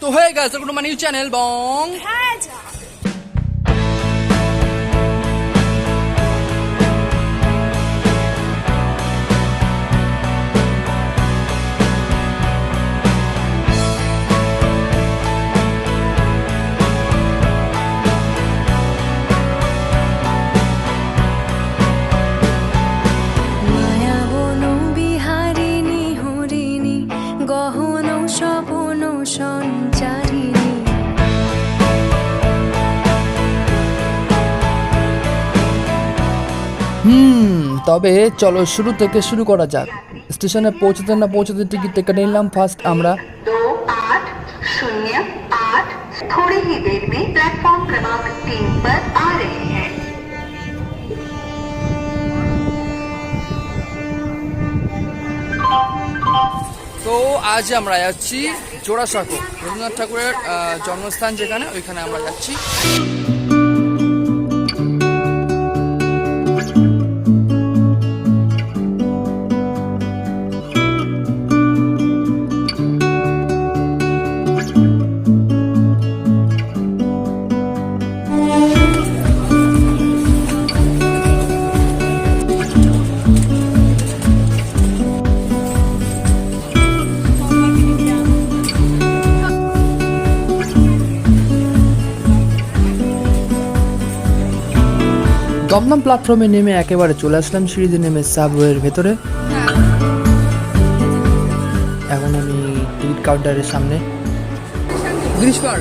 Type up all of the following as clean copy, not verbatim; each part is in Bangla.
তো হয়ে গেছে কোনো নিউ চ্যানেল বং তবে চলো শুরু থেকে শুরু করা যাক। স্টেশনে পৌঁছতে না পৌঁছতে টিকিট কেটে নিলাম ফার্স্ট আমরা। 2808 थोड़ी ही देर में प्लेटफॉर्म क्रमांक 3 पर आ रहे हैं। তো আজ আমরা যাচ্ছি জোড়াসাঁকো, রবীন্দ্রনাথ ঠাকুরের জন্মস্থান যেখানে, ওইখানে আমরা যাচ্ছি। দমদম প্ল্যাটফর্মে নেমে একেবারে চলে আসলাম সিঁড়িতে নেমে সাবওয়ের ভেতরে। এখন আমি টিকিট কাউন্টারের সামনে। ব্রিজ পার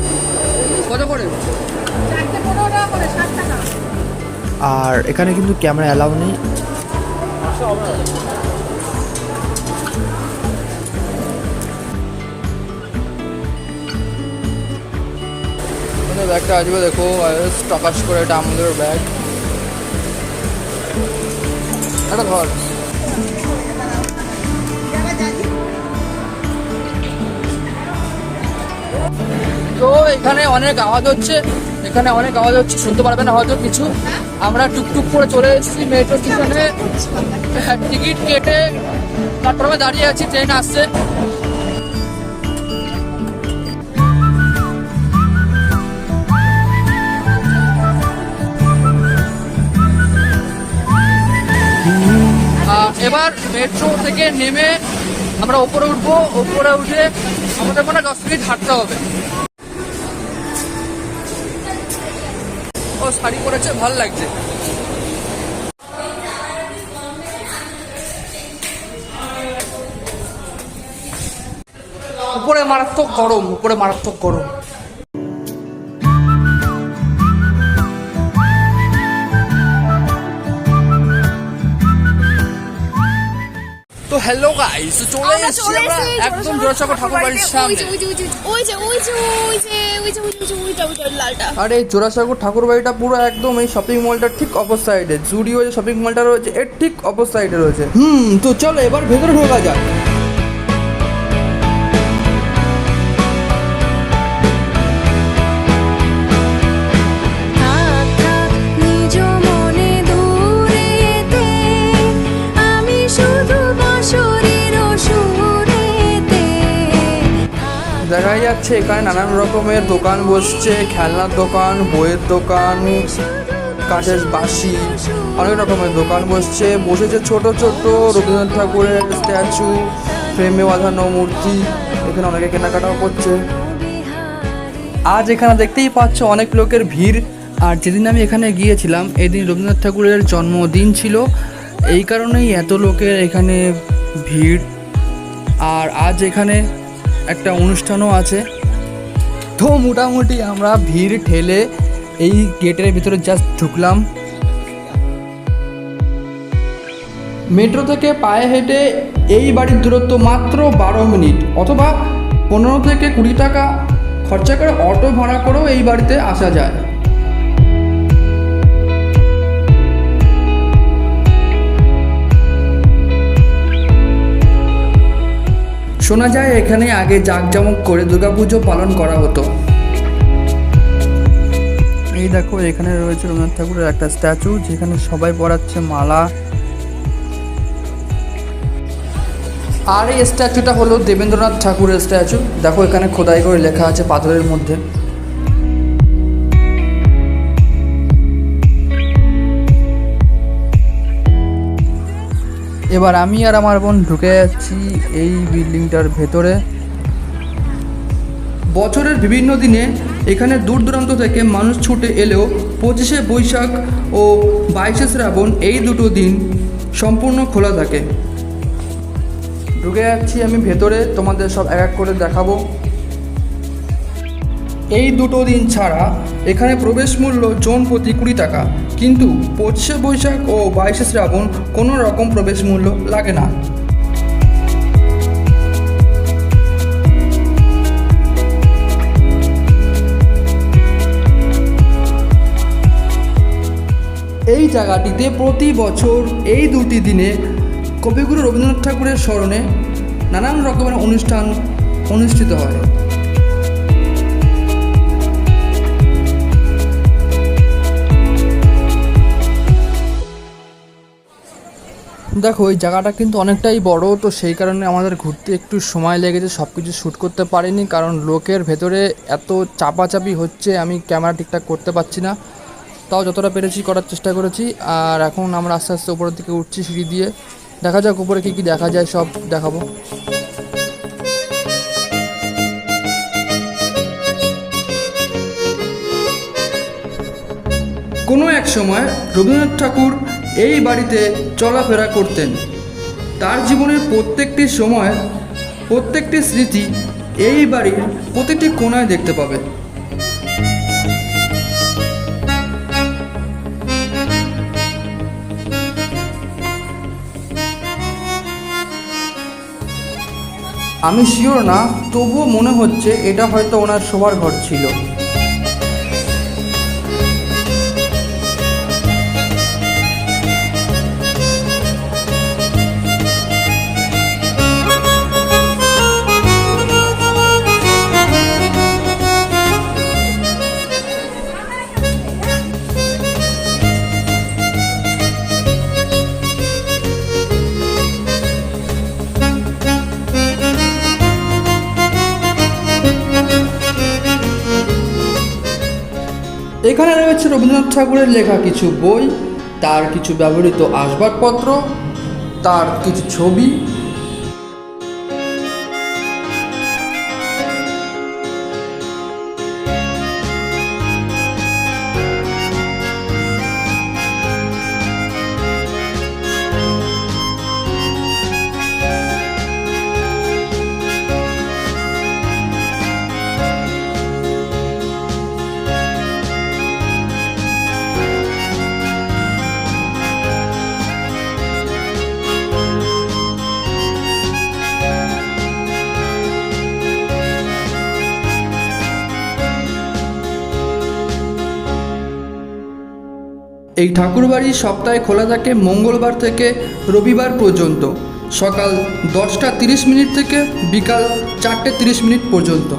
কত করে? আর এখানে কিন্তু ক্যামেরা অ্যালাউ নেই। ব্যাগটা আসবে, দেখো টাকাস করে, এটা আমাদের ব্যাগ। এটা ধর। তো এখানে অনেক আওয়াজ হচ্ছে, শুনতে পারবে না হয়তো কিছু। আমরা টুকটুক করে চলে এসেছি মেট্রো স্টেশনে, টিকিট কেটে প্ল্যাটফর্মে দাঁড়িয়ে আছি, ট্রেন আসছে। এবার মেট্রো থেকে নেমে আমরা ওপরে উঠবো, ওপরে উঠে আমাদের মনে 10 মিনিট হাঁটতে হবে। ও শাড়ি পরেছে, ভালো লাগছে। উপরে মারাত্মক গরম। তো হ্যালো গাইস, চলে এসেছি আমরা একদম জোড়াসাঁকো ঠাকুর বাড়ির সামনে। আরে জোড়াসাঁকো ঠাকুর বাড়িটা পুরো একদম এই শপিং মলটার ঠিক অপর সাইডে, জুডিও যে শপিং মলটা রয়েছে এর ঠিক অপর সাইডে রয়েছে। তো চলো এবার ভেতরে ঢোকা যাক। দেখা যাচ্ছে এখানে নানান রকমের দোকান বসছে, খেলনার দোকান, বইয়ের দোকান, কাঠের বাঁশি, অনেক রকমের দোকান বসেছে ছোট ছোট রবীন্দ্রনাথ ঠাকুরের স্ট্যাচু, ফ্রেমে বাঁধানো মূর্তি, এখানে অনেকে কেনাকাটাও করছে। আজ এখানে দেখতেই পাচ্ছ অনেক লোকের ভিড়। আর যেদিন আমি এখানে গিয়েছিলাম এদিন রবীন্দ্রনাথ ঠাকুরের জন্মদিন ছিল, এই কারণেই এত লোকের এখানে ভিড়। আর আজ এখানে একটা অনুষ্ঠানও আছে। তো মোটামুটি আমরা ভিড় ঠেলে এই গেটের ভিতরে জাস্ট ঢুকলাম। মেট্রো থেকে পায়ে হেঁটে এই বাড়ির দূরত্ব মাত্র 12 মিনিট, অথবা 15 থেকে 20 টাকা খরচা করে অটো ভাড়া করেও এই বাড়িতে আসা যায়। শোনা যায় এখানে আগে জাঁকজমক করে দুর্গাপুজো পালন করা হতো। এই দেখো এখানে রয়েছে রবীন্দ্রনাথ ঠাকুরের একটা স্ট্যাচু, যেখানে সবাই পরাচ্ছে মালা। আর এই স্ট্যাচুটা হলো দেবেন্দ্রনাথ ঠাকুরের স্ট্যাচু। দেখো এখানে খোদাই করে লেখা আছে পাথরের মধ্যে। এবার আমি আর আমার বোন ঢুকে যাচ্ছি এই বিল্ডিংটার ভেতরে। বছরের বিভিন্ন দিনে এখানে দূর দূরান্ত থেকে মানুষ ছুটে এলেও 25শে বৈশাখ ও 22শে শ্রাবণ এই দুটো দিন সম্পূর্ণ খোলা থাকে। ঢুকে যাচ্ছি আমি ভেতরে, তোমাদের সব এক এক করে দেখাবো। এই দুটো দিন ছাড়া এখানে প্রবেশ মূল্য জন প্রতি 20 টাকা, কিন্তু 25শে বৈশাখ ও 22শে শ্রাবণ কোনো রকম প্রবেশ মূল্য লাগে না। এই জায়গাটিতে প্রতি বছর এই দুটি দিনে কবিগুরু রবীন্দ্রনাথ ঠাকুরের স্মরণে নানান রকমের অনুষ্ঠান অনুষ্ঠিত হয়। দেখো এই জায়গাটা কিন্তু অনেকটাই বড়, তো সেই কারণে আমাদের ঘুরতে একটু সময় লেগেছে, সব কিছু শ্যুট করতে পারিনি, কারণ লোকের ভেতরে এত চাপাচাপি হচ্ছে, আমি ক্যামেরা ঠিকঠাক করতে পারছি না। তাও যতটা পেরেছি করার চেষ্টা করেছি। আর এখন আমরা আস্তে আস্তে উপরের দিকে উঠছি সিঁড়ি দিয়ে। দেখা যাক উপরে কী কী দেখা যায়, সব দেখাবো। কোনো এক সময় রবীন্দ্রনাথ ঠাকুর এই বাড়িতে চলাফেরা করতেন। তার জীবনের প্রত্যেকটি সময়, প্রত্যেকটি স্মৃতি এই বাড়ির প্রতিটি কোণায় দেখতে পাবে। আমি শিওর না, তবুও মনে হচ্ছে এটা হয়তো ওনার শোবার ঘর ছিল। এখানে রয়েছে রবীন্দ্রনাথ ঠাকুরের লেখা কিছু বই, তার কিছু ব্যবহৃত আসবাবপত্র, তার কিছু ছবি। এই ঠাকুরবাড়ি সপ্তাহে খোলা থাকে মঙ্গলবার থেকে রবিবার পর্যন্ত, সকাল 10:30 থেকে বিকাল 4:30 পর্যন্ত।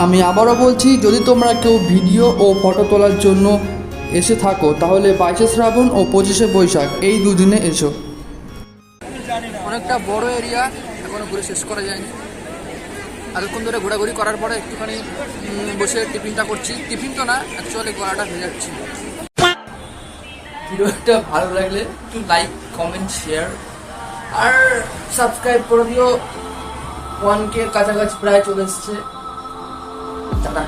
আমি আবারও বলছি, যদি তোমরা কেউ ভিডিও ও ফটো তোলার জন্য এসে থাকো তাহলে 22শে শ্রাবণ ও 25শে বৈশাখ এই দুদিনে এসো। অনেকটা বড় এরিয়া, এখনও ঘুরে শেষ করা যায়নি। এতক্ষণ ধরে ঘোরাঘুরি করার পরে একটুখানি বসে টিফিনটা করছি। টিফিন তো না, অ্যাকচুয়ালি গলাটা ভেজাচ্ছি। ভিডিওটা ভালো লাগলে একটু লাইক, কমেন্ট, শেয়ার আর সাবস্ক্রাইব করে দিও। 1K কাছাকাছি প্রায় চলে এসছে। টাটা।